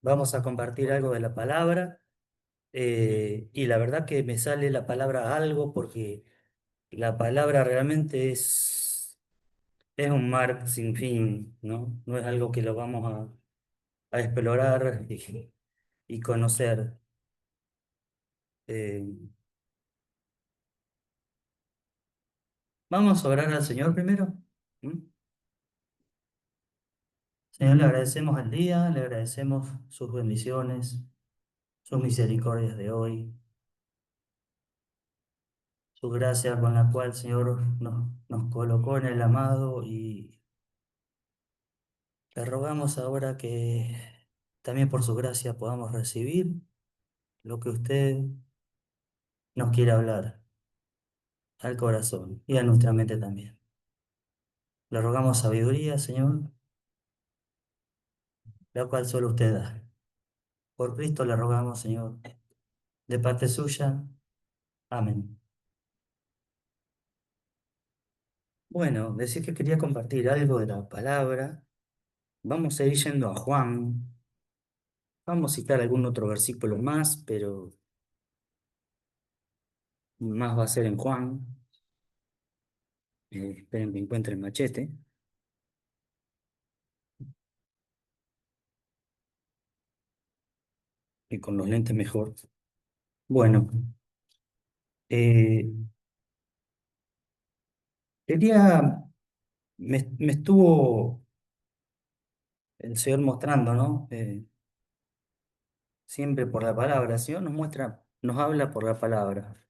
Vamos a compartir algo de la palabra y la verdad que me sale la palabra algo porque la palabra realmente es un mar sin fin, ¿no? No es algo que lo vamos a explorar y conocer. Eh, Vamos a orar al Señor primero. ¿Mm? Señor, le agradecemos al día, le agradecemos sus bendiciones, sus misericordias de hoy, su gracia con la cual, Señor, nos colocó en el amado y le rogamos ahora que también por su gracia podamos recibir lo que usted nos quiere hablar al corazón y a nuestra mente también. Le rogamos sabiduría, Señor, la cual solo usted da. Por Cristo le rogamos, Señor, de parte suya. Amén. Bueno, decía que quería compartir algo de la palabra. Vamos a ir yendo a Juan. Vamos a citar algún otro versículo más, pero más va a ser en Juan. Esperen que encuentre el machete y con los lentes mejor. Bueno, eh, quería, me estuvo el Señor mostrando, ¿no? Siempre por la palabra. El Señor nos muestra, nos habla por la palabra.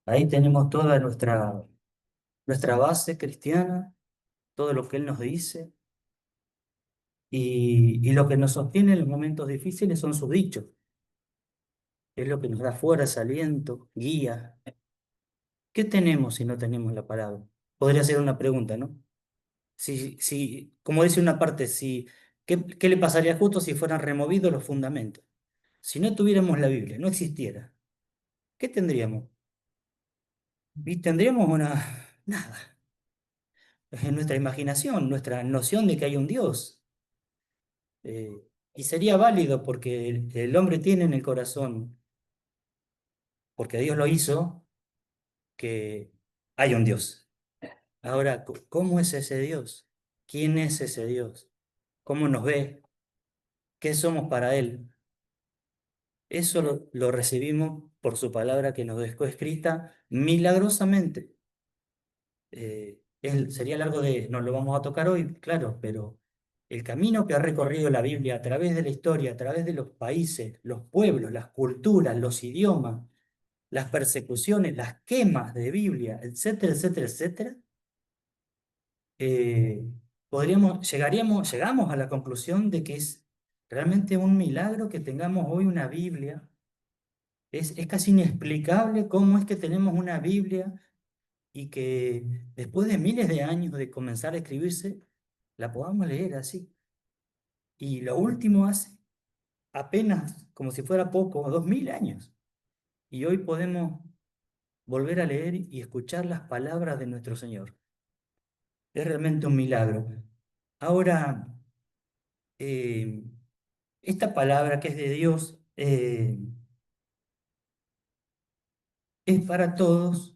Ahí tenemos toda nuestra base cristiana, todo lo que Él nos dice, y lo que nos sostiene en los momentos difíciles son sus dichos. Es lo que nos da fuerza, aliento, guía. ¿Qué tenemos si no tenemos la palabra? Podría ser una pregunta, ¿no? Como dice una parte, ¿qué le pasaría justo si fueran removidos los fundamentos? Si no tuviéramos la Biblia, no existiera, ¿qué tendríamos? Y tendríamos nada, nuestra imaginación, nuestra noción de que hay un Dios. Eh, y sería válido porque el hombre tiene en el corazón, porque Dios lo hizo, que hay un Dios. Ahora, ¿cómo es ese Dios? ¿Quién es ese Dios? ¿Cómo nos ve? ¿Qué somos para Él? Eso lo recibimos por su palabra que nos dejó escrita milagrosamente. Sería largo no lo vamos a tocar hoy, claro, pero el camino que ha recorrido la Biblia a través de la historia, a través de los países, los pueblos, las culturas, los idiomas, las persecuciones, las quemas de Biblia, etcétera, etcétera, etcétera, eh, llegamos a la conclusión de que es realmente un milagro que tengamos hoy una Biblia. Es casi inexplicable cómo es que tenemos una Biblia y que después de miles de años de comenzar a escribirse, la podamos leer así. Y lo último hace apenas, como si fuera poco, 2000 años. Y hoy podemos volver a leer y escuchar las palabras de nuestro Señor. Es realmente un milagro. Ahora, eh, esta palabra que es de Dios es para todos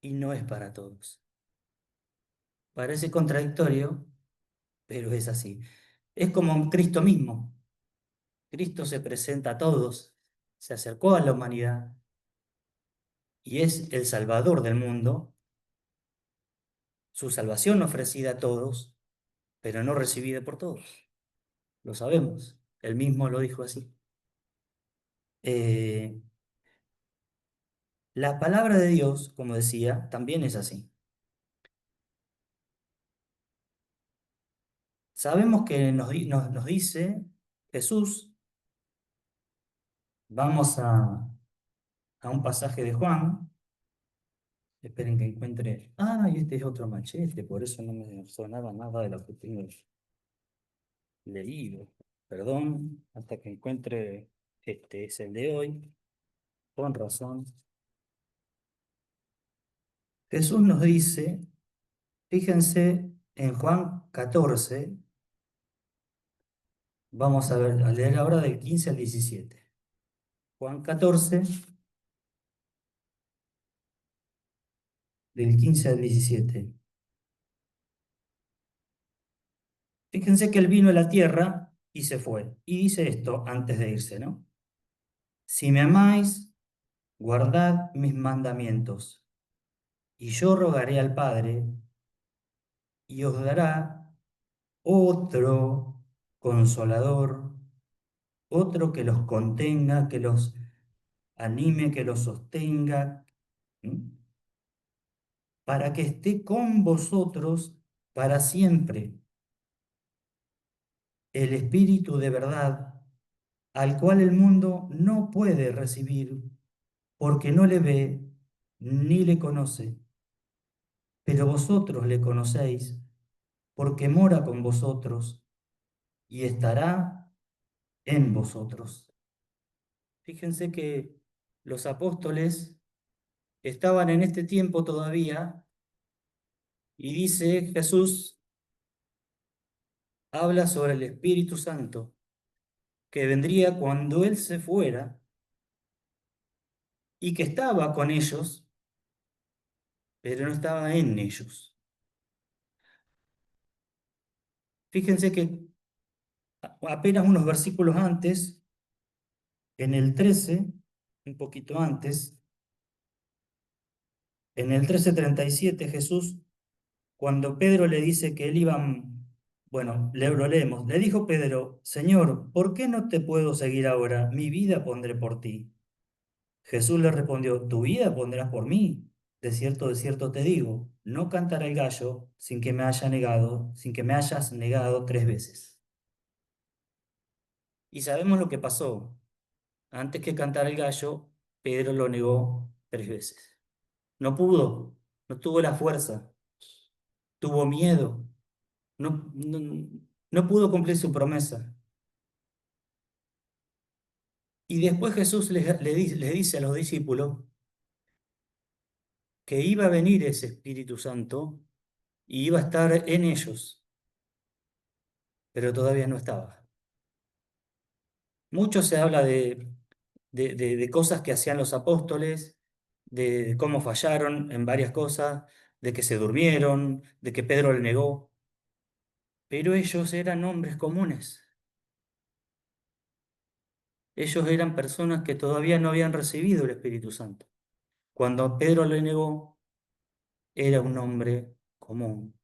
y no es para todos. Parece contradictorio, pero es así. Es como Cristo mismo. Cristo se presenta a todos, se acercó a la humanidad y es el Salvador del mundo, su salvación ofrecida a todos, pero no recibida por todos. Lo sabemos, él mismo lo dijo así. Eh, la palabra de Dios, como decía, también es así. Sabemos que nos dice Jesús, vamos a un pasaje de Juan. Esperen que encuentre. Ah, y este es otro machete, por eso no me sonaba nada de lo que tengo leído. Perdón, hasta que encuentre. Este es el de hoy. Con razón. Jesús nos dice Fíjense en Juan 14, vamos a ver, a leer ahora del 15 al 17. Juan 14, del 15 al 17. Fíjense que él vino a la tierra y se fue. Y dice esto antes de irse, ¿no? Si me amáis, guardad mis mandamientos, y yo rogaré al Padre, y os dará otro consolador, otro que los contenga, que los anime, que los sostenga, ¿m? Para que esté con vosotros para siempre. El Espíritu de verdad, al cual el mundo no puede recibir, porque no le ve ni le conoce, pero vosotros le conocéis, porque mora con vosotros y estará en vosotros. Fíjense que los apóstoles estaban en este tiempo todavía y dice Jesús, habla sobre el Espíritu Santo, que vendría cuando Él se fuera y que estaba con ellos, pero no estaba en ellos. Fíjense que apenas unos versículos antes, en el 13, un poquito antes, en el 13:37, Jesús, cuando Pedro le dice que él iba, bueno, lo leemos, le dijo Pedro, Señor, ¿por qué no te puedo seguir ahora? Mi vida pondré por ti. Jesús le respondió, tu vida pondrás por mí. De cierto te digo, no cantará el gallo sin que me haya negado, sin que me hayas negado 3 veces. Y sabemos lo que pasó. Antes que cantara el gallo, Pedro lo negó 3 veces. No pudo, no tuvo la fuerza, tuvo miedo, no pudo cumplir su promesa. Y después Jesús les dice a los discípulos que iba a venir ese Espíritu Santo y iba a estar en ellos, pero todavía no estaba. Mucho se habla de cosas que hacían los apóstoles, de cómo fallaron en varias cosas, de que se durmieron, de que Pedro le negó, pero ellos eran hombres comunes. Ellos eran personas que todavía no habían recibido el Espíritu Santo. Cuando Pedro le negó, era un hombre común.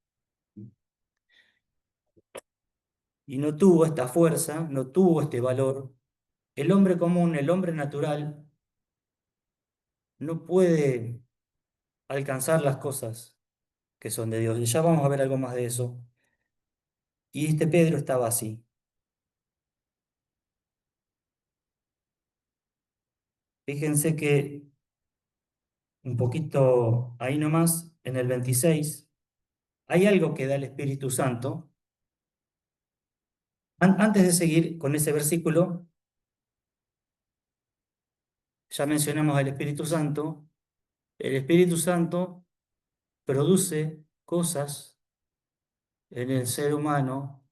Y no tuvo esta fuerza, no tuvo este valor. El hombre común, el hombre natural, no puede alcanzar las cosas que son de Dios. Y ya vamos a ver algo más de eso. Y este Pedro estaba así. Fíjense que un poquito ahí nomás, en el 26, hay algo que da el Espíritu Santo. Antes de seguir con ese versículo, ya mencionamos al Espíritu Santo. El Espíritu Santo produce cosas en el ser humano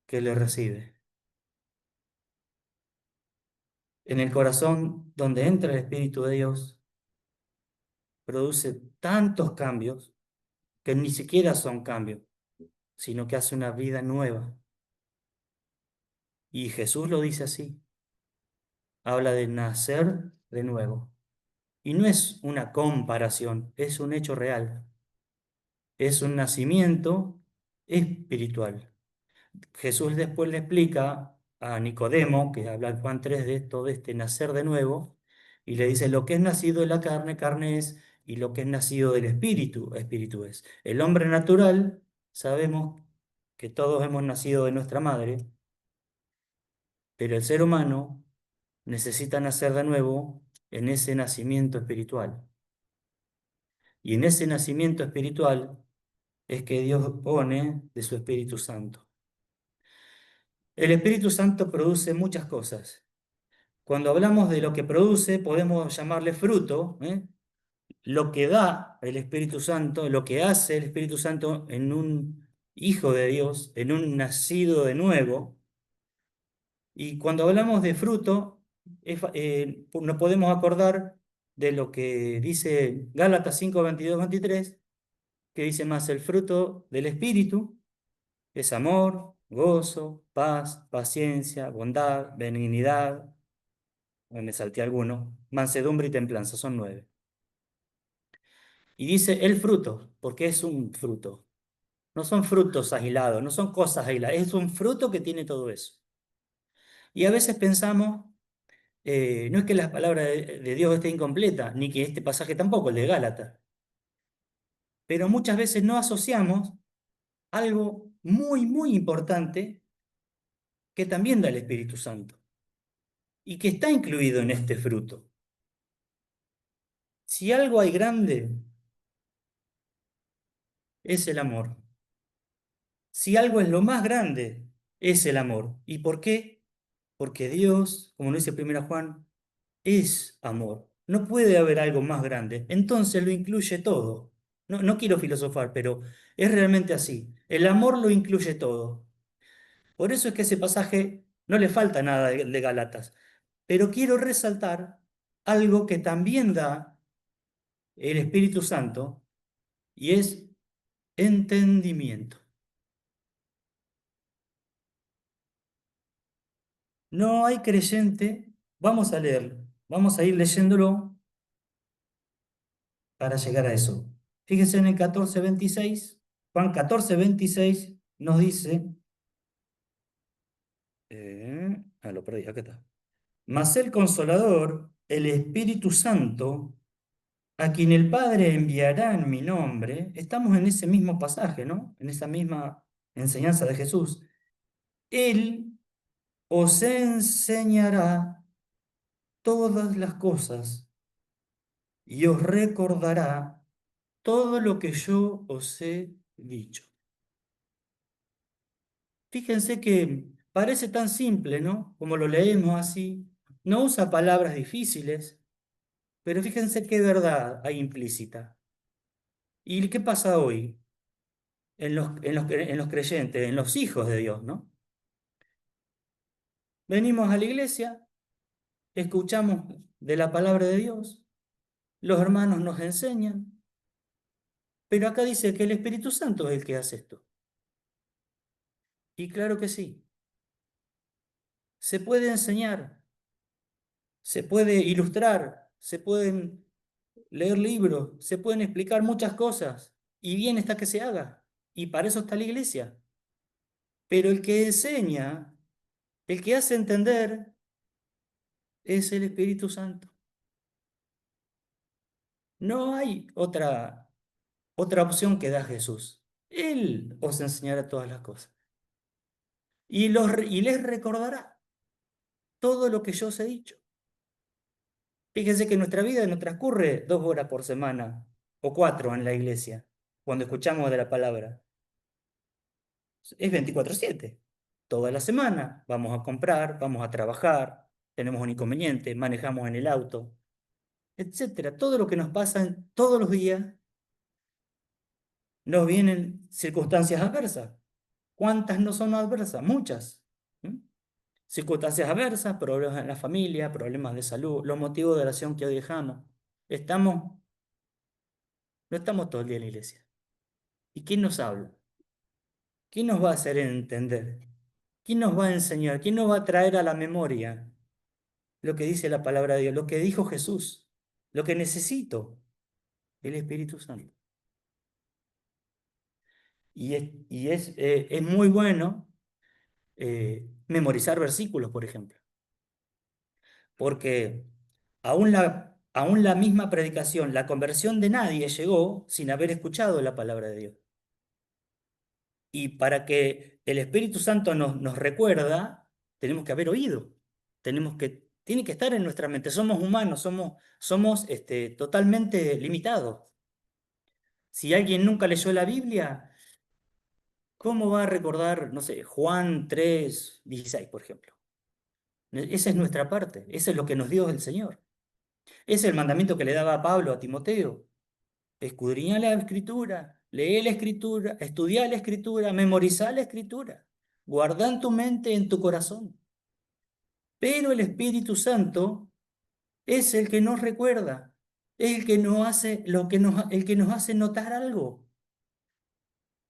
que le recibe. En el corazón donde entra el Espíritu de Dios, produce tantos cambios que ni siquiera son cambios, sino que hace una vida nueva. Y Jesús lo dice así, habla de nacer de nuevo. Y no es una comparación, es un hecho real. Es un nacimiento espiritual. Jesús después le explica a Nicodemo, que habla en Juan 3 de esto, de este nacer de nuevo, y le dice, lo que es nacido de la carne, carne es, y lo que es nacido del espíritu, espíritu es. El hombre natural, sabemos que todos hemos nacido de nuestra madre, pero el ser humano necesita nacer de nuevo en ese nacimiento espiritual. Y en ese nacimiento espiritual es que Dios pone de su Espíritu Santo. El Espíritu Santo produce muchas cosas. Cuando hablamos de lo que produce, podemos llamarle fruto, ¿eh? lo que da el Espíritu Santo, lo que hace el Espíritu Santo en un hijo de Dios, en un nacido de nuevo. Y cuando hablamos de fruto, nos podemos acordar de lo que dice Gálatas 5, 22, 23, que dice más el fruto del Espíritu es amor, gozo, paz, paciencia, bondad, benignidad, me salté alguno, mansedumbre y templanza, son 9. Y dice el fruto, porque es un fruto. No son frutos aislados, no son cosas aisladas, es un fruto que tiene todo eso. Y a veces pensamos, no es que la palabra de Dios esté incompleta, ni que este pasaje tampoco, el de Gálatas, pero muchas veces no asociamos algo muy, muy importante que también da el Espíritu Santo y que está incluido en este fruto. Si algo hay grande, es el amor. Si algo es lo más grande, es el amor. ¿Y por qué? Porque Dios, como nos dice 1 Juan, es amor. No puede haber algo más grande. Entonces lo incluye todo. No, no quiero filosofar, pero es realmente así. El amor lo incluye todo. Por eso es que ese pasaje no le falta nada de Gálatas. Pero quiero resaltar algo que también da el Espíritu Santo y es entendimiento. No hay creyente, vamos a leerlo, vamos a ir leyéndolo para llegar a eso. Fíjense en el 14:26, Juan 14:26 nos dice, lo perdí, acá está. Mas el Consolador, el Espíritu Santo, a quien el Padre enviará en mi nombre, estamos en ese mismo pasaje, ¿no? En esa misma enseñanza de Jesús. Él os enseñará todas las cosas y os recordará todo lo que yo os he dicho. Fíjense que parece tan simple, ¿no? Como lo leemos así. No usa palabras difíciles, pero fíjense qué verdad hay implícita. ¿Y qué pasa hoy en los creyentes, en los hijos de Dios, ¿no? Venimos a la iglesia, escuchamos de la palabra de Dios, los hermanos nos enseñan, pero acá dice que el Espíritu Santo es el que hace esto. Y claro que sí, se puede enseñar, se puede ilustrar, se pueden leer libros, se pueden explicar muchas cosas, y bien está que se haga, y para eso está la iglesia. Pero el que enseña, el que hace entender, es el Espíritu Santo. No hay otra opción que da Jesús. Él os enseñará todas las cosas. Y les recordará todo lo que yo os he dicho. Fíjense que nuestra vida no transcurre 2 horas por semana o 4 en la iglesia, cuando escuchamos de la palabra. Es 24/7. Toda la semana vamos a comprar, vamos a trabajar, tenemos un inconveniente, manejamos en el auto, etcétera. Todo lo que nos pasa todos los días nos vienen circunstancias adversas. ¿Cuántas no son adversas? Muchas. ¿Mm? Circunstancias adversas, problemas en la familia, problemas de salud, los motivos de oración que hoy dejamos. Estamos, no estamos todo el día en la iglesia. ¿Y quién nos habla? ¿Quién nos va a hacer entender? ¿Quién nos va a enseñar? ¿Quién nos va a traer a la memoria lo que dice la palabra de Dios? Lo que dijo Jesús. Lo que necesito, el Espíritu Santo. Y es muy bueno memorizar versículos, por ejemplo. Porque aún la misma predicación, la conversión de nadie llegó sin haber escuchado la palabra de Dios. Y para que el Espíritu Santo nos recuerda, tenemos que haber oído. Tiene que estar en nuestra mente. Somos humanos, somos totalmente limitados. Si alguien nunca leyó la Biblia, ¿cómo va a recordar, no sé, Juan 3:16, por ejemplo? Esa es nuestra parte, eso es lo que nos dio el Señor. Ese es el mandamiento que le daba a Pablo a Timoteo. Escudriñá la escritura, lee la escritura, estudia la escritura, memorizá la escritura, guarda en tu mente, en tu corazón. Pero el Espíritu Santo es el que nos recuerda, es el que nos hace, el que nos hace notar algo.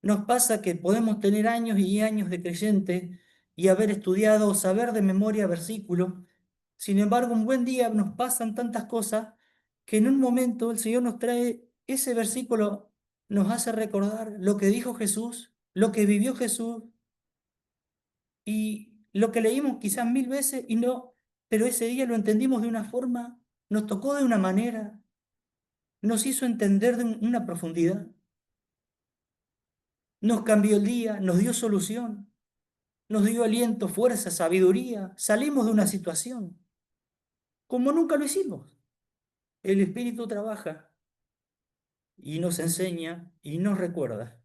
Nos pasa que podemos tener años y años de creyente y haber estudiado, saber de memoria versículos. Sin embargo, un buen día nos pasan tantas cosas que en un momento el Señor nos trae ese versículo, nos hace recordar lo que dijo Jesús, lo que vivió Jesús y lo que leímos quizás mil veces y no, pero ese día lo entendimos de una forma, nos tocó de una manera, nos hizo entender de una profundidad, nos cambió el día, nos dio solución, nos dio aliento, fuerza, sabiduría, salimos de una situación como nunca lo hicimos. El Espíritu trabaja y nos enseña y nos recuerda.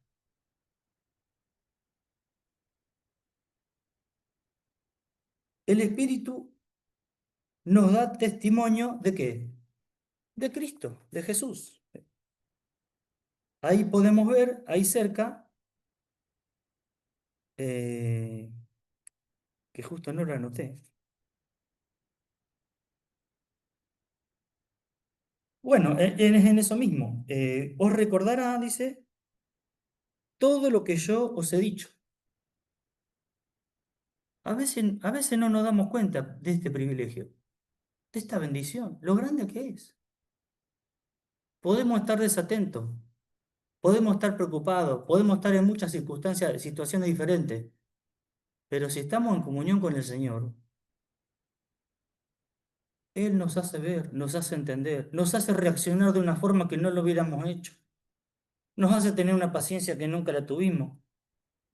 El Espíritu nos da testimonio ¿de qué? De Cristo, de Jesús. Ahí podemos ver, ahí cerca, eh, que justo no lo anoté. Bueno, en eso mismo. Os recordará, dice, todo lo que yo os he dicho. A veces no nos damos cuenta de este privilegio, de esta bendición, lo grande que es. Podemos estar desatentos, podemos estar preocupados, podemos estar en muchas circunstancias, situaciones diferentes, pero si estamos en comunión con el Señor, Él nos hace ver, nos hace entender, nos hace reaccionar de una forma que no lo hubiéramos hecho, nos hace tener una paciencia que nunca la tuvimos,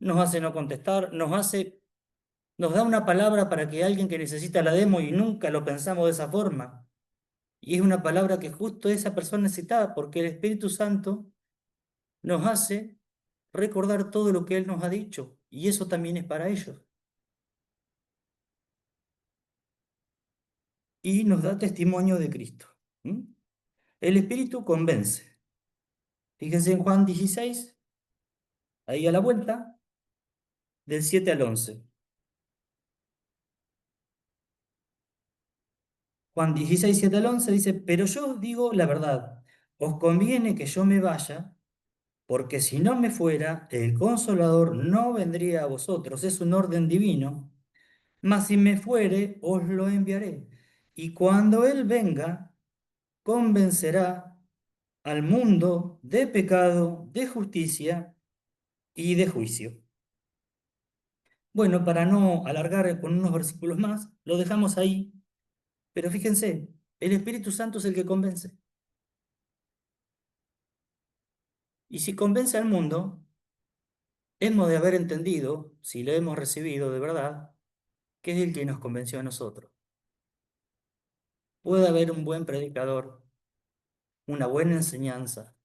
nos hace no contestar, nos da una palabra para que alguien que necesita la demo y nunca lo pensamos de esa forma. Y es una palabra que justo esa persona necesitaba, porque el Espíritu Santo nos hace recordar todo lo que Él nos ha dicho, y eso también es para ellos. Y nos da testimonio de Cristo. ¿Mm? El Espíritu convence. Fíjense en Juan 16, ahí a la vuelta, del 7 al 11. Juan 16 7 al 11 dice, pero yo os digo la verdad, os conviene que yo me vaya, porque si no me fuera, el Consolador no vendría a vosotros, es un orden divino, mas si me fuere, os lo enviaré. Y cuando Él venga, convencerá al mundo de pecado, de justicia y de juicio. Bueno, para no alargar con unos versículos más, lo dejamos ahí, pero fíjense, el Espíritu Santo es el que convence. Y si convence al mundo, hemos de haber entendido, si lo hemos recibido de verdad, que es el que nos convenció a nosotros. Puede haber un buen predicador, una buena enseñanza,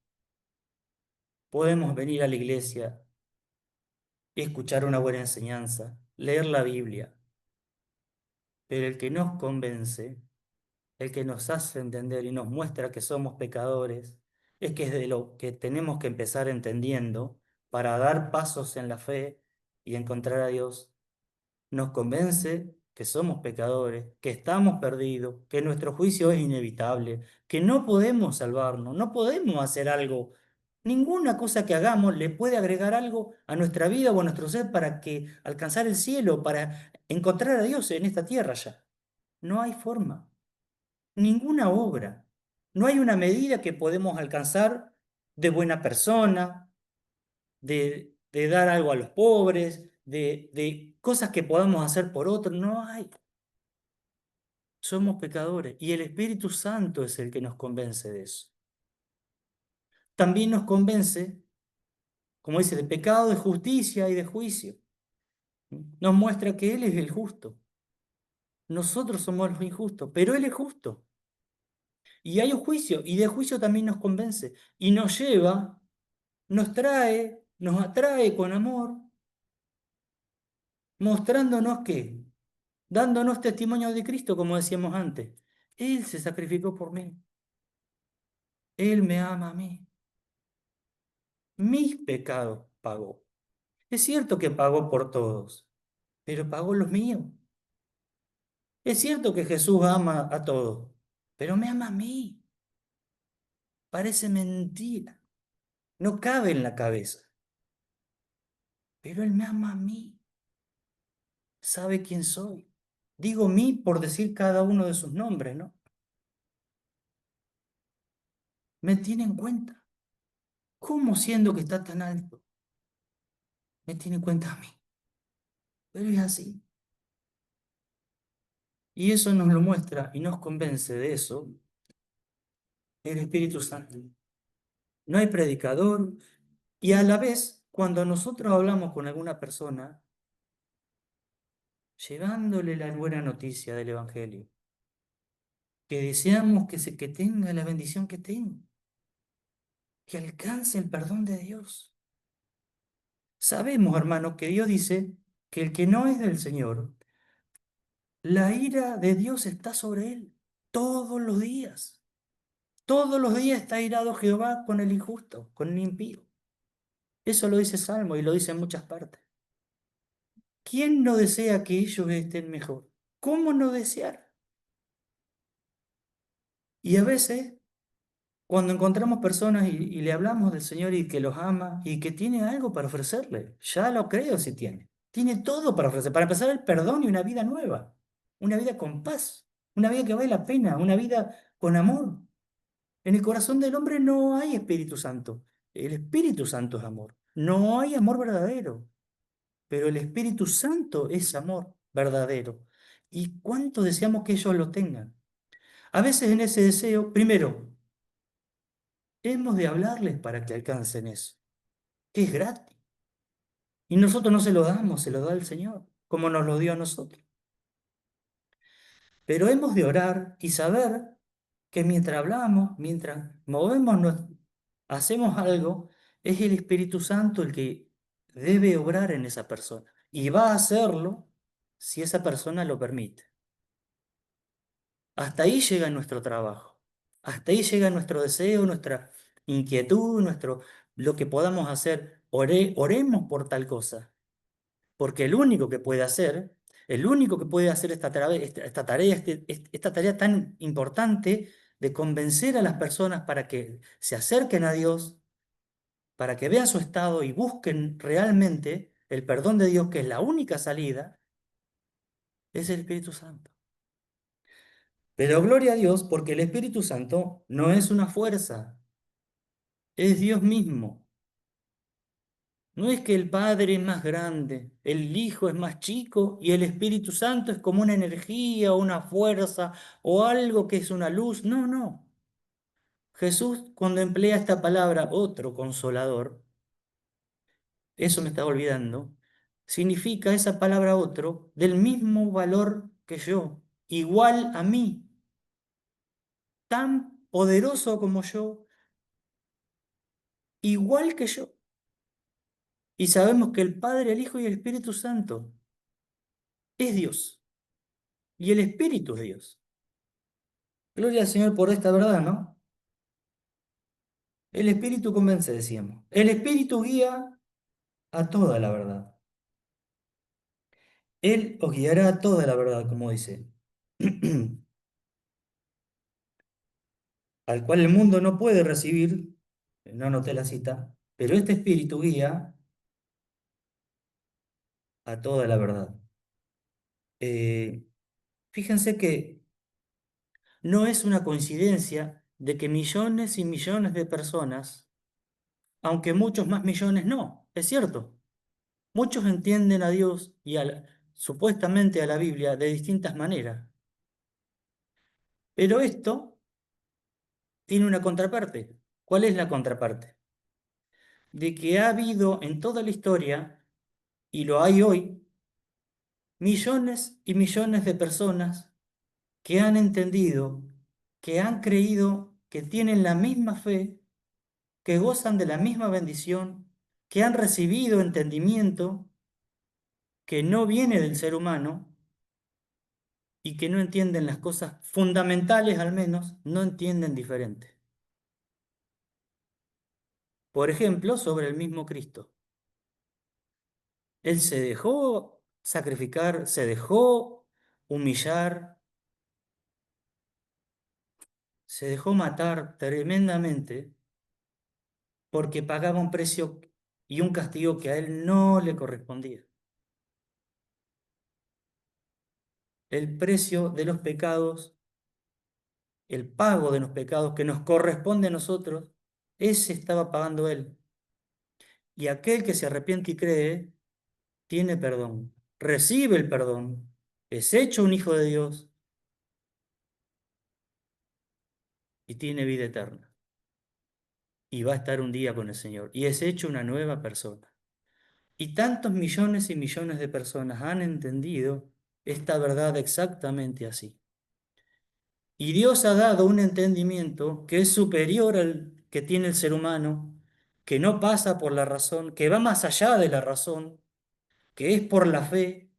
podemos venir a la iglesia y escuchar una buena enseñanza, leer la Biblia, pero el que nos convence, el que nos hace entender y nos muestra que somos pecadores, es que es de lo que tenemos que empezar entendiendo para dar pasos en la fe y encontrar a Dios. Nos convence que somos pecadores, que estamos perdidos, que nuestro juicio es inevitable, que no podemos salvarnos, no podemos hacer algo. Ninguna cosa que hagamos le puede agregar algo a nuestra vida o a nuestro ser para que alcanzar el cielo, para encontrar a Dios en esta tierra ya. No hay forma, ninguna obra. No hay una medida que podemos alcanzar de buena persona, de dar algo a los pobres, de cosas que podamos hacer por otros. No hay. Somos pecadores y el Espíritu Santo es el que nos convence de eso. También nos convence, como dice, de pecado, de justicia y de juicio. Nos muestra que Él es el justo. Nosotros somos los injustos, pero Él es justo. Y hay un juicio, y de juicio también nos convence. Y nos lleva, nos trae, nos atrae con amor, mostrándonos que, dándonos testimonio de Cristo, como decíamos antes. Él se sacrificó por mí. Él me ama a mí. mis pecados pagó. Es cierto que pagó por todos, pero pagó los míos. Es cierto que Jesús ama a todos, pero me ama a mí. Parece mentira. No cabe en la cabeza. Pero Él me ama a mí. Sabe quién soy. Digo mí por decir cada uno de sus nombres, ¿no? Me tiene en cuenta. ¿Cómo siendo que está tan alto? Me tiene en cuenta a mí. Pero es así. Y eso nos lo muestra y nos convence de eso el Espíritu Santo. No hay predicador. Y a la vez, cuando nosotros hablamos con alguna persona, llevándole la buena noticia del Evangelio, que deseamos que tenga la bendición que tenga, que alcance el perdón de Dios. Sabemos, hermanos, que Dios dice que el que no es del Señor, la ira de Dios está sobre él todos los días. Todos los días está irado Jehová con el injusto, con el impío. Eso lo dice Salmo y lo dice en muchas partes. ¿Quién no desea que ellos estén mejor? ¿Cómo no desear? Y a veces, cuando encontramos personas y le hablamos del Señor y que los ama y que tiene algo para ofrecerle, ya lo creo si tiene. Tiene todo para ofrecer. Para empezar, el perdón y una vida nueva. Una vida con paz. Una vida que vale la pena. Una vida con amor. En el corazón del hombre no hay Espíritu Santo. El Espíritu Santo es amor. No hay amor verdadero. Pero el Espíritu Santo es amor verdadero. ¿Y cuánto deseamos que ellos lo tengan? A veces en ese deseo, primero, hemos de hablarles para que alcancen eso, que es gratis. Y nosotros no se lo damos, se lo da el Señor, como nos lo dio a nosotros. Pero hemos de orar y saber que mientras hablamos, mientras hacemos algo, es el Espíritu Santo el que debe obrar en esa persona. Y va a hacerlo si esa persona lo permite. Hasta ahí llega nuestro trabajo. Hasta ahí llega nuestro deseo, nuestra inquietud, lo que podamos hacer. Oremos por tal cosa. Porque el único que puede hacer esta tarea tan importante de convencer a las personas para que se acerquen a Dios, para que vean su estado y busquen realmente el perdón de Dios, que es la única salida, es el Espíritu Santo. Pero gloria a Dios porque el Espíritu Santo no es una fuerza, es Dios mismo. No es que el Padre es más grande, el Hijo es más chico y el Espíritu Santo es como una energía o una fuerza o algo que es una luz. No, no. Jesús cuando emplea esta palabra, otro consolador, eso me estaba olvidando, significa esa palabra otro del mismo valor que yo, igual a mí, tan poderoso como yo, igual que yo. Y sabemos que el Padre, el Hijo y el Espíritu Santo es Dios y el Espíritu es Dios. Gloria al Señor por esta verdad, ¿no? El Espíritu convence, decíamos. El Espíritu guía a toda la verdad. Él os guiará a toda la verdad, como dice, al cual el mundo no puede recibir, no anoté la cita, pero este Espíritu guía a toda la verdad. Eh, Fíjense que no es una coincidencia de que millones y millones de personas, aunque muchos más millones no, es cierto, muchos entienden a Dios supuestamente a la Biblia de distintas maneras, pero esto tiene una contraparte. ¿Cuál es la contraparte? De que ha habido en toda la historia, y lo hay hoy, millones y millones de personas que han entendido, que han creído, que tienen la misma fe, que gozan de la misma bendición, que han recibido entendimiento que no viene del ser humano y que no entienden las cosas fundamentales, al menos, no entienden diferente. Por ejemplo, sobre el mismo Cristo. Él se dejó sacrificar, se dejó humillar, se dejó matar tremendamente porque pagaba un precio y un castigo que a él no le correspondía. El precio de los pecados, el pago de los pecados que nos corresponde a nosotros, ese estaba pagando él. Y aquel que se arrepiente y cree, tiene perdón, recibe el perdón, es hecho un hijo de Dios y tiene vida eterna. Y va a estar un día con el Señor. Y es hecho una nueva persona. Y tantos millones y millones de personas han entendido esta verdad exactamente así. Y Dios ha dado un entendimiento que es superior al que tiene el ser humano, que no pasa por la razón, que va más allá de la razón, que es por la fe.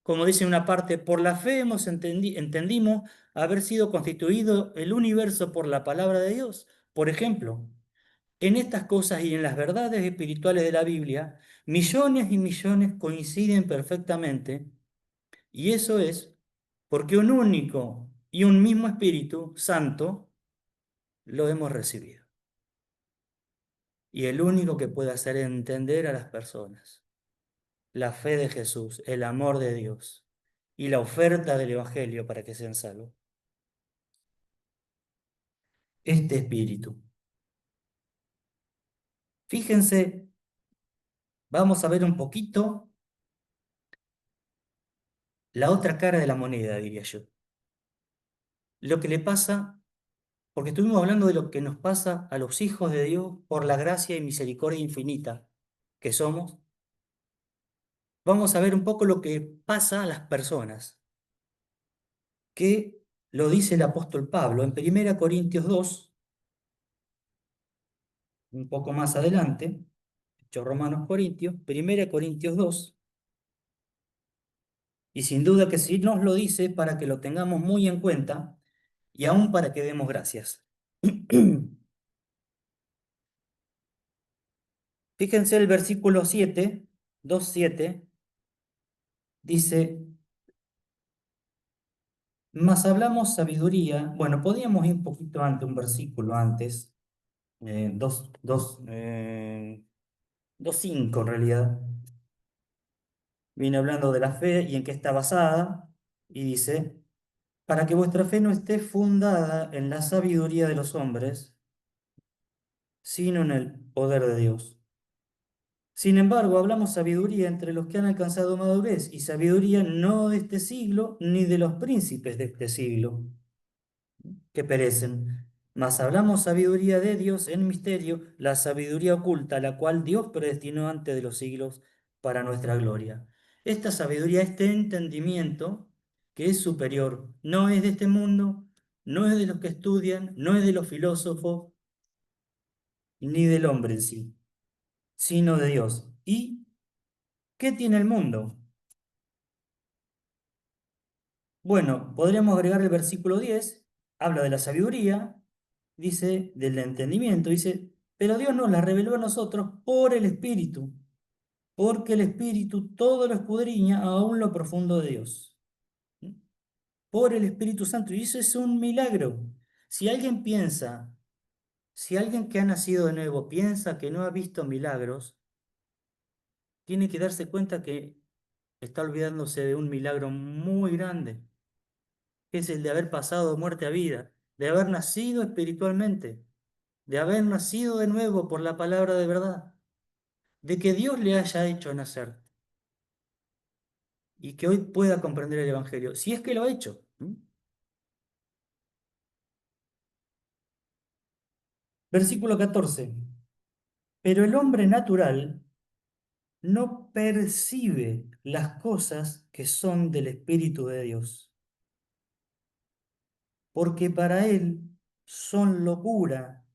Como dice una parte, por la fe entendimos haber sido constituido el universo por la palabra de Dios. Por ejemplo, en estas cosas y en las verdades espirituales de la Biblia, millones y millones coinciden perfectamente, y eso es porque un único y un mismo Espíritu Santo lo hemos recibido. Y el único que puede hacer entender a las personas la fe de Jesús, el amor de Dios y la oferta del Evangelio para que sean salvos. Este Espíritu. Fíjense, vamos a ver un poquito la otra cara de la moneda, diría yo. Lo que le pasa, porque estuvimos hablando de lo que nos pasa a los hijos de Dios por la gracia y misericordia infinita que somos. Vamos a ver un poco lo que pasa a las personas, que lo dice el apóstol Pablo en 1 Corintios 2, un poco más adelante, hecho Romanos Corintios, 1 Corintios 2, y sin duda que sí nos lo dice para que lo tengamos muy en cuenta y aún para que demos gracias. Fíjense el versículo 7, 2:7, dice, mas hablamos sabiduría. Bueno, podíamos ir un poquito antes, un versículo antes, 2:5 en realidad. Viene hablando de la fe y en qué está basada, y dice, para que vuestra fe no esté fundada en la sabiduría de los hombres, sino en el poder de Dios. Sin embargo, hablamos sabiduría entre los que han alcanzado madurez, y sabiduría no de este siglo, ni de los príncipes de este siglo, que perecen. Mas hablamos sabiduría de Dios en misterio, la sabiduría oculta, la cual Dios predestinó antes de los siglos para nuestra gloria. Esta sabiduría, este entendimiento, que es superior, no es de este mundo, no es de los que estudian, no es de los filósofos, ni del hombre en sí, sino de Dios. ¿Y qué tiene el mundo? Bueno, podríamos agregar el versículo 10, habla de la sabiduría, dice del entendimiento, dice, pero Dios nos la reveló a nosotros por el Espíritu, porque el Espíritu todo lo escudriña aún lo profundo de Dios. Por el Espíritu Santo, y eso es un milagro. Si alguien piensa, si alguien que ha nacido de nuevo piensa que no ha visto milagros, tiene que darse cuenta que está olvidándose de un milagro muy grande, que es el de haber pasado de muerte a vida, de haber nacido espiritualmente, de haber nacido de nuevo por la palabra de verdad, de que Dios le haya hecho nacer y que hoy pueda comprender el Evangelio, si es que lo ha hecho. Versículo 14. Pero el hombre natural no percibe las cosas que son del Espíritu de Dios, porque para él son locura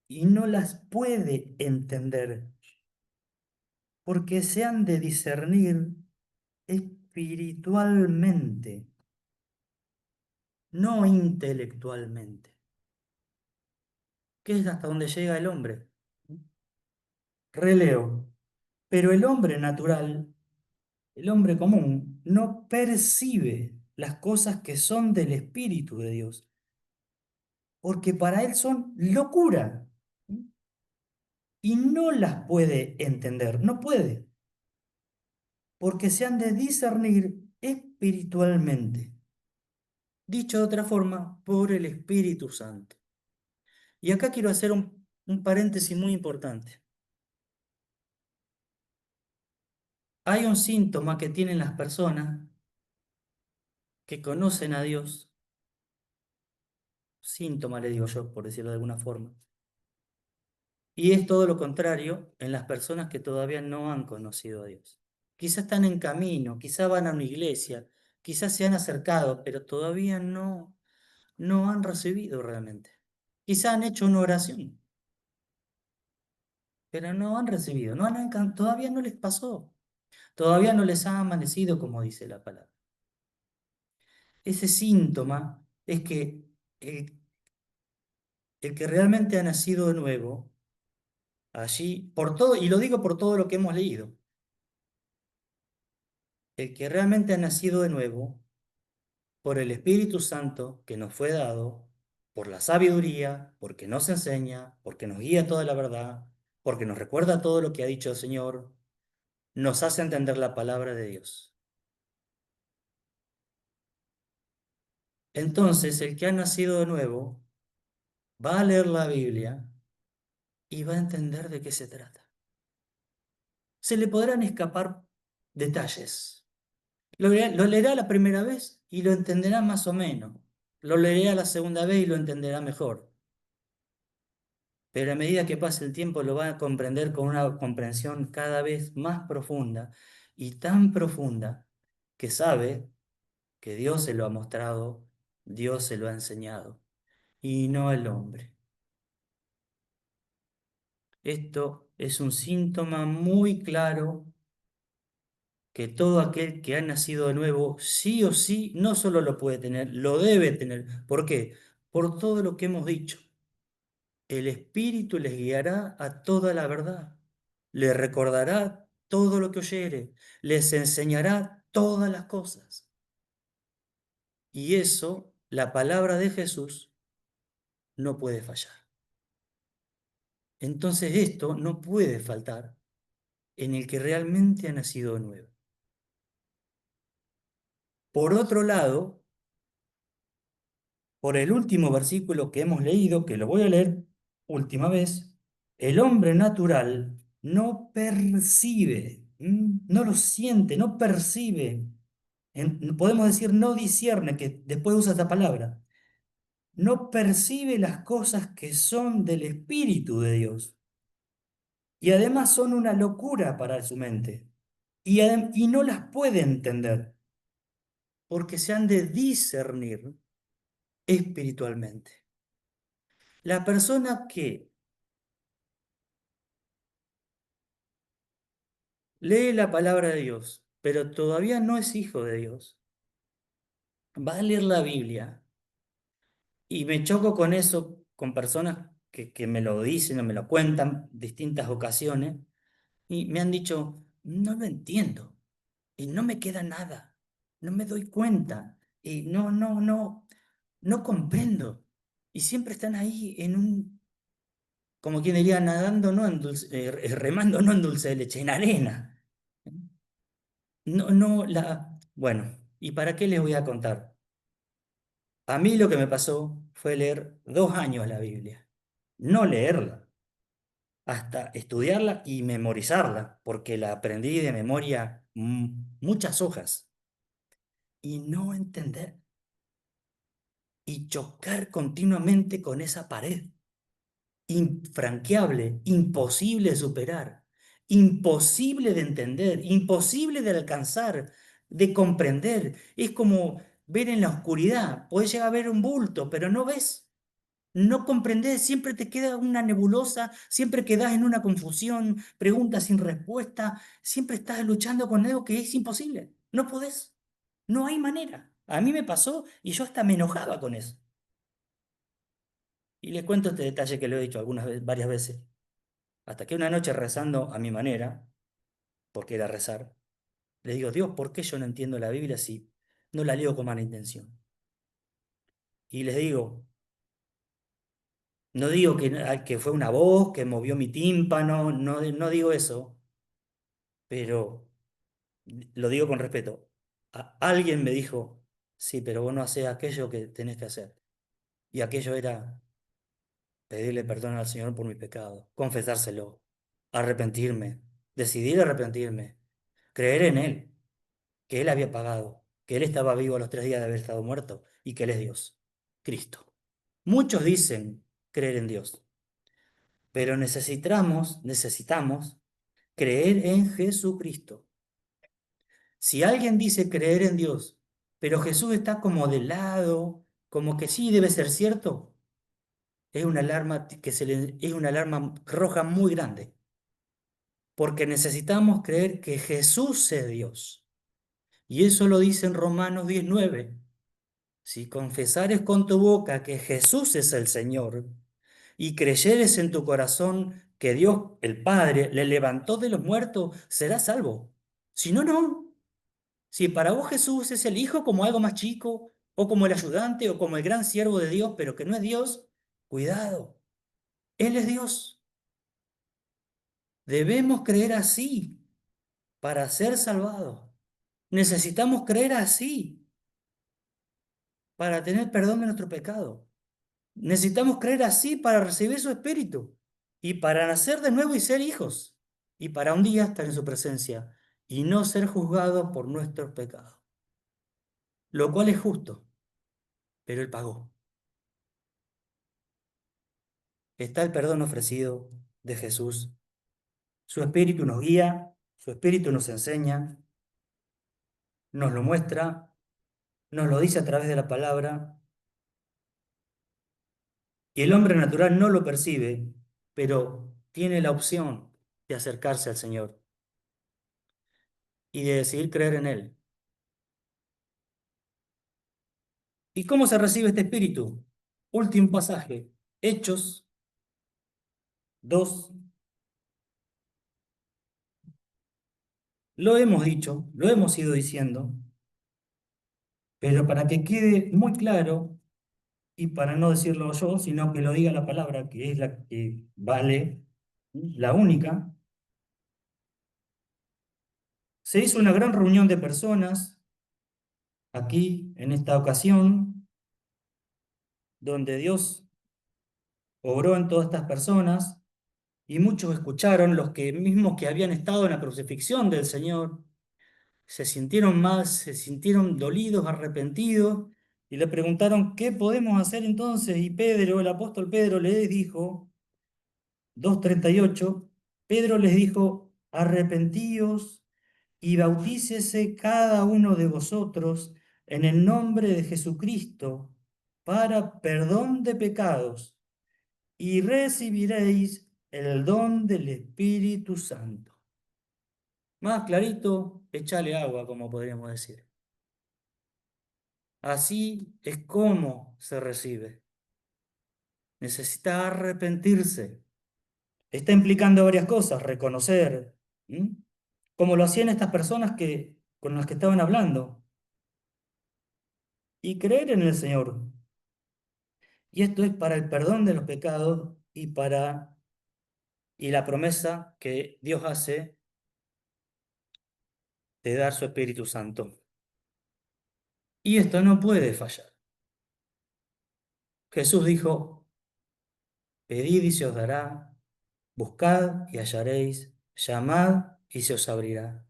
y no las puede entender, porque se han de discernir espiritualmente, no intelectualmente. ¿Qué es hasta donde llega el hombre? Releo. Pero el hombre natural, el hombre común, no percibe las cosas que son del Espíritu de Dios, porque para él son locura y no las puede entender, no puede, porque se han de discernir espiritualmente. Dicho de otra forma, por el Espíritu Santo. Y acá quiero hacer un paréntesis muy importante. Hay un síntoma que tienen las personas que conocen a Dios, síntoma le digo yo, por decirlo de alguna forma, y es todo lo contrario en las personas que todavía no han conocido a Dios. Quizás están en camino, quizás van a una iglesia, quizás se han acercado, pero todavía no han recibido realmente. Quizás han hecho una oración, pero no han recibido, todavía no les pasó, todavía no les ha amanecido como dice la palabra. Ese síntoma es que el, el que realmente ha nacido de nuevo, allí, por todo, y lo digo por todo lo que hemos leído, el que realmente ha nacido de nuevo, por el Espíritu Santo que nos fue dado, por la sabiduría, porque nos enseña, porque nos guía a toda la verdad, porque nos recuerda todo lo que ha dicho el Señor, nos hace entender la palabra de Dios. Entonces, el que ha nacido de nuevo va a leer la Biblia y va a entender de qué se trata. Se le podrán escapar detalles. Lo leerá la primera vez y lo entenderá más o menos. Lo leerá la segunda vez y lo entenderá mejor. Pero a medida que pase el tiempo lo va a comprender con una comprensión cada vez más profunda y tan profunda que sabe que Dios se lo ha mostrado, Dios se lo ha enseñado y no el hombre. Esto es un síntoma muy claro que todo aquel que ha nacido de nuevo, sí o sí, no solo lo puede tener, lo debe tener. ¿Por qué? Por todo lo que hemos dicho. El Espíritu les guiará a toda la verdad, les recordará todo lo que oyere, les enseñará todas las cosas. Y eso, la palabra de Jesús no puede fallar. Entonces esto no puede faltar en el que realmente ha nacido de nuevo. Por otro lado, por el último versículo que hemos leído, que lo voy a leer última vez, el hombre natural no percibe, no lo siente, no percibe. Podemos decir no discierne, que después usa esta palabra. No percibe las cosas que son del Espíritu de Dios. Y además son una locura para su mente. Y no las puede entender, porque se han de discernir espiritualmente. La persona que lee la palabra de Dios, pero todavía no es hijo de Dios, va a leer la Biblia y me choco con eso, con personas que me lo dicen o me lo cuentan distintas ocasiones y me han dicho, no lo entiendo y no me queda nada, no me doy cuenta y no comprendo. Y siempre están ahí en como quien diría, nadando, no en remando, no en dulce de leche, en arena. Bueno, ¿y para qué les voy a contar? A mí lo que me pasó fue leer 2 años la Biblia, no leerla, hasta estudiarla y memorizarla, porque la aprendí de memoria muchas hojas, y no entender, y chocar continuamente con esa pared, infranqueable, imposible de superar, imposible de entender, imposible de alcanzar, de comprender. Es como ver en la oscuridad, puedes llegar a ver un bulto, pero no ves. No comprendés, siempre te queda una nebulosa, siempre quedás en una confusión, preguntas sin respuesta, siempre estás luchando con algo que es imposible. No podés, no hay manera. A mí me pasó y yo hasta me enojaba con eso. Y les cuento este detalle que lo he dicho varias veces. Hasta que una noche rezando a mi manera, porque era rezar, le digo, Dios, ¿por qué yo no entiendo la Biblia si no la leo con mala intención? Y les digo, no digo que fue una voz que movió mi tímpano, no, no digo eso, pero lo digo con respeto. Alguien me dijo, sí, pero vos no hacés aquello que tenés que hacer. Y aquello era pedirle perdón al Señor por mi pecado, confesárselo, arrepentirme, decidir arrepentirme, creer en Él, que Él había pagado, que Él estaba vivo a los 3 días de haber estado muerto y que Él es Dios, Cristo. Muchos dicen creer en Dios, pero necesitamos creer en Jesucristo. Si alguien dice creer en Dios, pero Jesús está como de lado, como que sí debe ser cierto, es una alarma es una alarma roja muy grande, porque necesitamos creer que Jesús es Dios. Y eso lo dice en Romanos 19. Si confesares con tu boca que Jesús es el Señor y creyeres en tu corazón que Dios, el Padre, le levantó de los muertos, serás salvo. Si no, no. Si para vos Jesús es el Hijo como algo más chico, o como el ayudante, o como el gran siervo de Dios, pero que no es Dios, cuidado, Él es Dios. Debemos creer así para ser salvados. Necesitamos creer así para tener perdón de nuestro pecado. Necesitamos creer así para recibir su Espíritu y para nacer de nuevo y ser hijos y para un día estar en su presencia y no ser juzgados por nuestros pecados, lo cual es justo, pero Él pagó. Está el perdón ofrecido de Jesús. Su Espíritu nos guía, su Espíritu nos enseña, nos lo muestra, nos lo dice a través de la palabra y el hombre natural no lo percibe, pero tiene la opción de acercarse al Señor y de decidir creer en Él. ¿Y cómo se recibe este espíritu? Último pasaje, Hechos 2. Lo hemos dicho, lo hemos ido diciendo, pero para que quede muy claro y para no decirlo yo, sino que lo diga la palabra, que es la que vale, la única, se hizo una gran reunión de personas aquí, en esta ocasión, donde Dios obró en todas estas personas y muchos escucharon, los que mismos que habían estado en la crucifixión del Señor se sintieron mal, se sintieron dolidos, arrepentidos, y le preguntaron, ¿qué podemos hacer entonces? Y Pedro, el apóstol Pedro, les dijo, 2:38, Pedro les dijo, arrepentíos y bautícese cada uno de vosotros en el nombre de Jesucristo para perdón de pecados, y recibiréis el don del Espíritu Santo. Más clarito, échale agua, como podríamos decir. Así es como se recibe. Necesita arrepentirse. Está implicando varias cosas, reconocer, ¿m? Como lo hacían estas personas con las que estaban hablando, y creer en el Señor. Y esto es para el perdón de los pecados y la promesa que Dios hace de dar su Espíritu Santo. Y esto no puede fallar. Jesús dijo, pedid y se os dará, buscad y hallaréis, llamad y se os abrirá.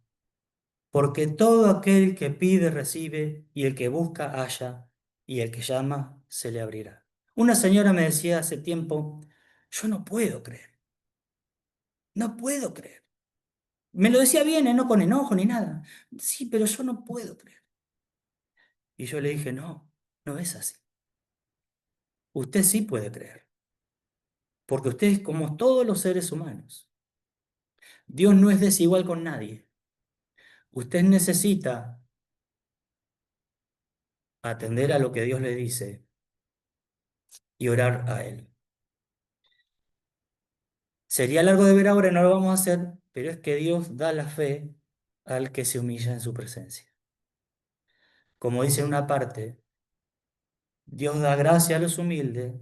Porque todo aquel que pide recibe, y el que busca halla, y el que llama se le abrirá. Una señora me decía hace tiempo, yo no puedo creer, no puedo creer. Me lo decía bien, no con enojo ni nada. Sí, pero yo no puedo creer. Y yo le dije, no, no es así. Usted sí puede creer, porque usted es como todos los seres humanos. Dios no es desigual con nadie. Usted necesita atender a lo que Dios le dice y orar a Él. Sería largo de ver ahora y no lo vamos a hacer, pero es que Dios da la fe al que se humilla en su presencia. Como dice en una parte, Dios da gracia a los humildes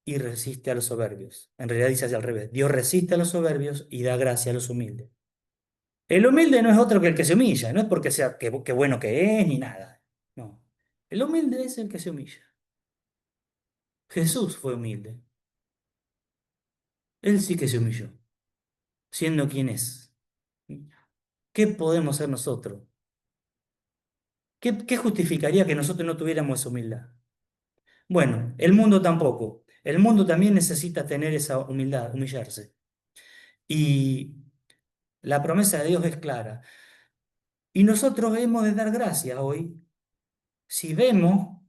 y resiste a los soberbios. En realidad dice así al revés. Dios resiste a los soberbios y da gracia a los humildes. El humilde no es otro que el que se humilla, no es porque sea qué bueno que es ni nada. No. El humilde es el que se humilla. Jesús fue humilde. Él sí que se humilló, siendo quien es. ¿Qué podemos ser nosotros? ¿Qué justificaría que nosotros no tuviéramos esa humildad? Bueno, el mundo tampoco. El mundo también necesita tener esa humildad, humillarse. Y la promesa de Dios es clara. Y nosotros hemos de dar gracias hoy si vemos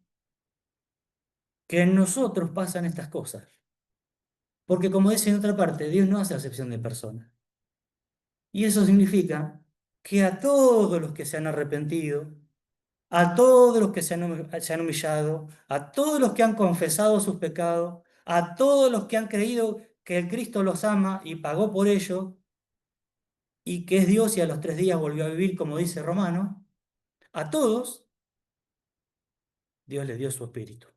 que en nosotros pasan estas cosas. Porque como dice en otra parte, Dios no hace acepción de personas. Y eso significa que a todos los que se han arrepentido, a todos los que se han humillado, a todos los que han confesado sus pecados, a todos los que han creído que el Cristo los ama y pagó por ello, y que es Dios y a los 3 días volvió a vivir, como dice Romano, a todos Dios les dio su espíritu.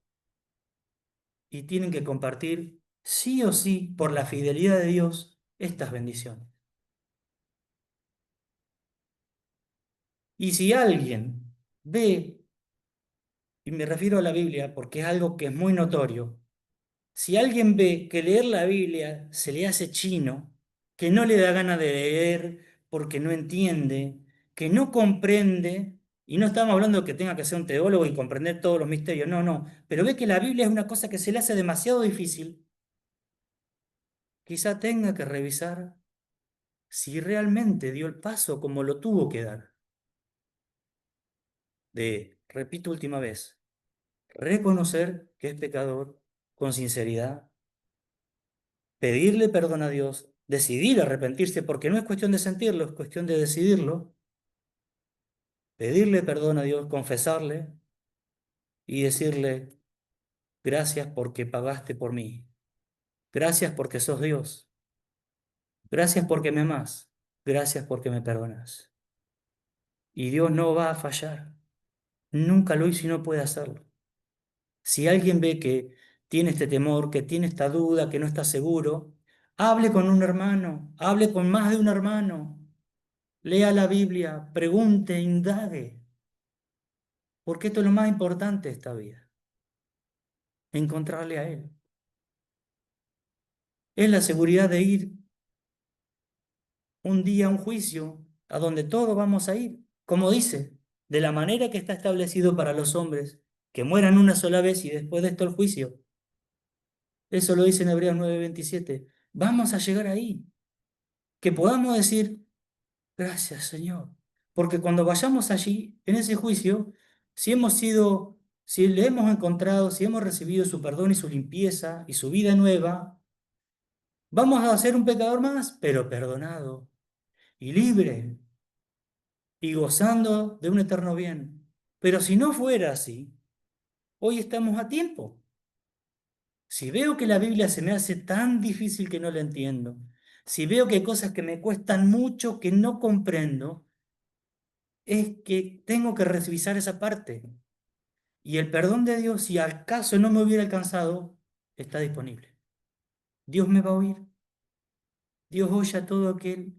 Y tienen que compartir, sí o sí, por la fidelidad de Dios, estas bendiciones. Y si alguien ve, y me refiero a la Biblia porque es algo que es muy notorio, si alguien ve que leer la Biblia se le hace chino, que no le da ganas de leer porque no entiende, que no comprende, y no estamos hablando de que tenga que ser un teólogo y comprender todos los misterios, no, no, pero ve que la Biblia es una cosa que se le hace demasiado difícil, quizá tenga que revisar si realmente dio el paso como lo tuvo que dar. Repito última vez, reconocer que es pecador con sinceridad, pedirle perdón a Dios, decidir arrepentirse, porque no es cuestión de sentirlo, es cuestión de decidirlo, pedirle perdón a Dios, confesarle y decirle, gracias porque pagaste por mí, gracias porque sos Dios, gracias porque me amás, gracias porque me perdonas. Y Dios no va a fallar, nunca lo hizo y no puede hacerlo. Si alguien ve que tiene este temor, que tiene esta duda, que no está seguro, hable con un hermano, hable con más de un hermano, lea la Biblia, pregunte, indague, porque esto es lo más importante de esta vida, encontrarle a Él. Es la seguridad de ir un día a un juicio a donde todos vamos a ir, como dice, de la manera que está establecido para los hombres, que mueran una sola vez y después de esto el juicio. Eso lo dice en Hebreos 9:27. Vamos a llegar ahí, que podamos decir, gracias, Señor. Porque cuando vayamos allí, en ese juicio, si hemos sido, si le hemos encontrado, si hemos recibido su perdón y su limpieza y su vida nueva, vamos a ser un pecador más, pero perdonado y libre y gozando de un eterno bien. Pero si no fuera así, hoy estamos a tiempo. Si veo que la Biblia se me hace tan difícil que no la entiendo, si veo que hay cosas que me cuestan mucho que no comprendo, es que tengo que revisar esa parte. Y el perdón de Dios, si al caso no me hubiera alcanzado, está disponible. Dios me va a oír. Dios oye a todo aquel.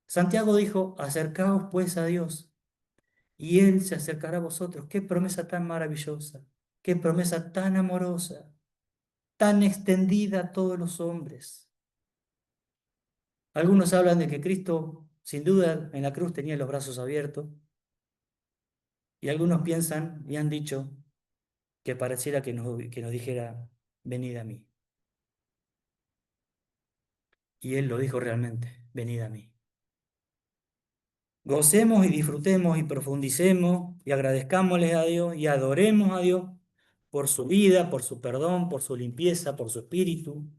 Santiago dijo, acercaos pues a Dios, y Él se acercará a vosotros. Qué promesa tan maravillosa, qué promesa tan amorosa, tan extendida a todos los hombres. Algunos hablan de que Cristo, sin duda, en la cruz tenía los brazos abiertos, y algunos piensan y han dicho que pareciera que nos dijera, venid a mí. Y Él lo dijo realmente, venid a mí. Gocemos y disfrutemos y profundicemos y agradezcámosle a Dios y adoremos a Dios por su vida, por su perdón, por su limpieza, por su espíritu,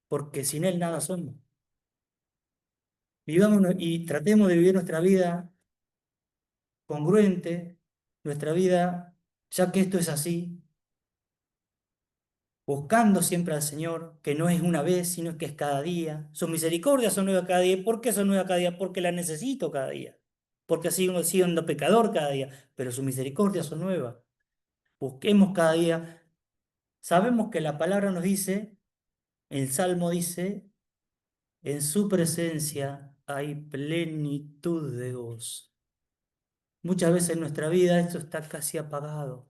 porque sin Él nada somos. Vivamos y tratemos de vivir nuestra vida congruente, nuestra vida, ya que esto es así, buscando siempre al Señor, que no es una vez, sino que es cada día. Sus misericordias son nuevas cada día. ¿Y por qué son nuevas cada día? Porque las necesito cada día. Porque sigo siendo pecador cada día, pero sus misericordias son nuevas. Busquemos cada día. Sabemos que la palabra nos dice, el Salmo dice, en su presencia hay plenitud de gozo. Muchas veces en nuestra vida esto está casi apagado.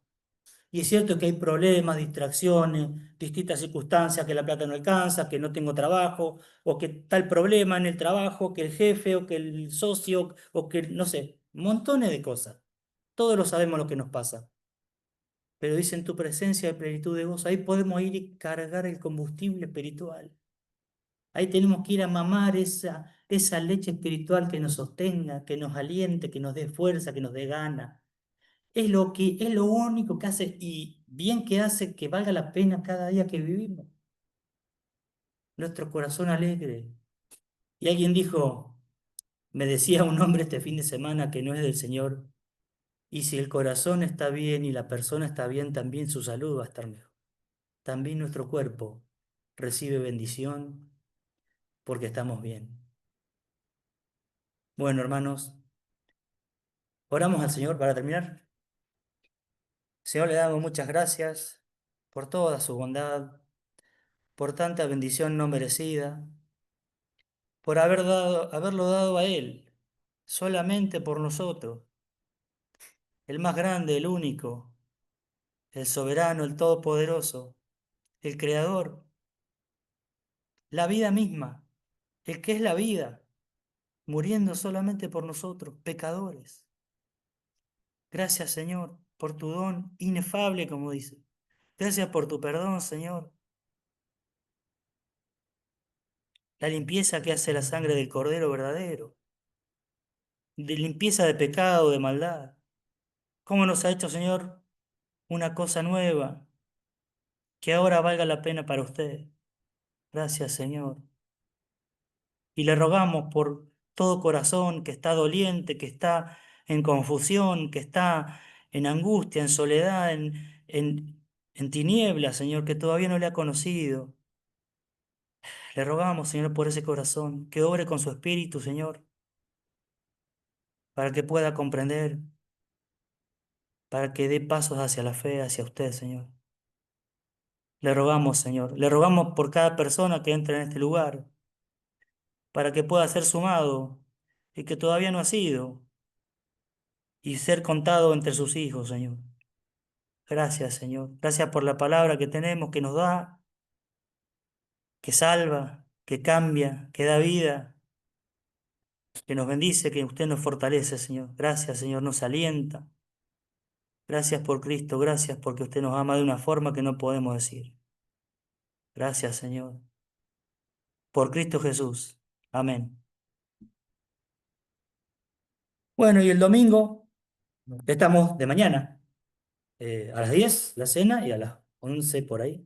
Y es cierto que hay problemas, distracciones, distintas circunstancias, que la plata no alcanza, que no tengo trabajo, o que tal problema en el trabajo, que el jefe, o que el socio, o que, no sé, montones de cosas. Todos lo sabemos lo que nos pasa. Pero dice en tu presencia de plenitud de gozo, ahí podemos ir y cargar el combustible espiritual. Ahí tenemos que ir a mamar esa leche espiritual que nos sostenga, que nos aliente, que nos dé fuerza, que nos dé gana. Es lo único que hace y bien que hace que valga la pena cada día que vivimos. Nuestro corazón alegre. Y alguien dijo, me decía un hombre este fin de semana que no es del Señor, y si el corazón está bien y la persona está bien, también su salud va a estar mejor. También nuestro cuerpo recibe bendición porque estamos bien. Bueno, hermanos, oramos al Señor para terminar. Señor, le damos muchas gracias por toda su bondad, por tanta bendición no merecida, por haberlo dado a Él, solamente por nosotros, el más grande, el único, el soberano, el todopoderoso, el creador, la vida misma, el que es la vida, muriendo solamente por nosotros, pecadores. Gracias, Señor, por tu don inefable, como dice. Gracias por tu perdón, Señor. La limpieza que hace la sangre del Cordero verdadero, de limpieza de pecado, de maldad. ¿Cómo nos ha hecho, Señor, una cosa nueva que ahora valga la pena para usted? Gracias, Señor. Y le rogamos por todo corazón que está doliente, que está en confusión, que está en angustia, en soledad, en tinieblas, Señor, que todavía no le ha conocido. Le rogamos, Señor, por ese corazón, que obre con su espíritu, Señor, para que pueda comprender, para que dé pasos hacia la fe, hacia usted, Señor. Le rogamos, Señor, le rogamos por cada persona que entra en este lugar, para que pueda ser sumado y que todavía no ha sido, y ser contado entre sus hijos, Señor. Gracias, Señor. Gracias por la palabra que tenemos, que nos da, que salva, que cambia, que da vida, que nos bendice, que usted nos fortalece, Señor. Gracias, Señor, nos alienta. Gracias por Cristo, gracias porque usted nos ama de una forma que no podemos decir. Gracias, Señor. Por Cristo Jesús. Amén. Bueno, y el domingo estamos de mañana, a las 10 la cena y a las 11 por ahí